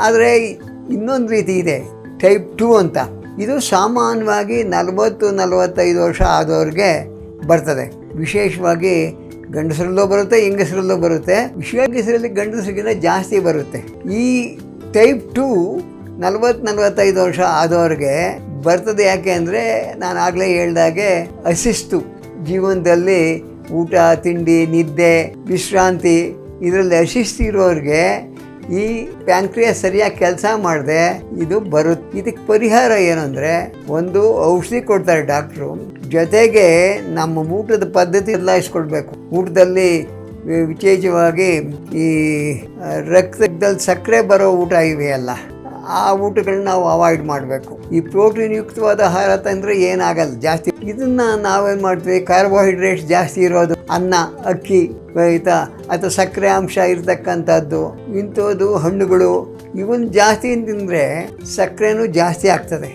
ಆದರೆ ಇನ್ನೊಂದು ರೀತಿ ಇದೆ, ಟೈಪ್ 2 ಅಂತ. ಇದು ಸಾಮಾನ್ಯವಾಗಿ 40-45 ವರ್ಷ ಆದವ್ರಿಗೆ ಬರ್ತದೆ. ವಿಶೇಷವಾಗಿ ಗಂಡಸರಲ್ಲೂ ಬರುತ್ತೆ, ಹೆಂಗಸರಲ್ಲೂ ಬರುತ್ತೆ. ವಿಶೇಷದಲ್ಲಿ ಗಂಡಸರಿಗಿಂತ ಜಾಸ್ತಿ ಬರುತ್ತೆ. ಈ ಟೈಪ್ 2 40-45 ವರ್ಷ ಆದವ್ರಿಗೆ ಬರ್ತದೆ. ಯಾಕೆ ಅಂದರೆ ನಾನು ಆಗಲೇ ಹೇಳ್ದಾಗೆ ಅಶಿಸ್ತು ಜೀವನದಲ್ಲಿ, ಊಟ ತಿಂಡಿ ನಿದ್ದೆ ವಿಶ್ರಾಂತಿ ಇದರಲ್ಲಿ ಅಶಿಸ್ತು ಇರೋರಿಗೆ ಈ ಪ್ಯಾಂಕ್ರಿಯಾಸ್ ಸರಿಯಾಗಿ ಕೆಲಸ ಮಾಡದೆ ಇದು ಬರುತ್ತೆ. ಇದಕ್ಕೆ ಪರಿಹಾರ ಏನಂದರೆ, ಒಂದು ಔಷಧಿ ಕೊಡ್ತಾರೆ ಡಾಕ್ಟ್ರು, ಜೊತೆಗೆ ನಮ್ಮ ಊಟದ ಪದ್ಧತಿ ಬದಲಾಯಿಸ್ಕೊಳ್ಬೇಕು. ಊಟದಲ್ಲಿ ವಿಶೇಷವಾಗಿ ಈ ರಕ್ತದಲ್ಲಿ ಸಕ್ಕರೆ ಬರೋ ಊಟ ಇವೆಯಲ್ಲ, ಆ ಊಟಗಳನ್ನ ನಾವು ಅವಾಯ್ಡ್ ಮಾಡಬೇಕು. ಈ ಪ್ರೋಟೀನ್ ಯುಕ್ತವಾದ ಆಹಾರ ತಂದರೆ ಏನಾಗಲ್ಲ ಜಾಸ್ತಿ. ಇದನ್ನು ನಾವೇನು ಮಾಡ್ತೀವಿ, ಕಾರ್ಬೋಹೈಡ್ರೇಟ್ಸ್ ಜಾಸ್ತಿ ಇರೋದು, ಅನ್ನ ಅಕ್ಕಿ ಆಯಿತಾ, ಅಥವಾ ಸಕ್ಕರೆ ಅಂಶ ಇರ್ತಕ್ಕಂಥದ್ದು ಇಂಥದ್ದು, ಹಣ್ಣುಗಳು ಇವನ್ ಜಾಸ್ತಿ ತಿಂದರೆ ಸಕ್ಕರೆನೂ ಜಾಸ್ತಿ ಆಗ್ತದೆ.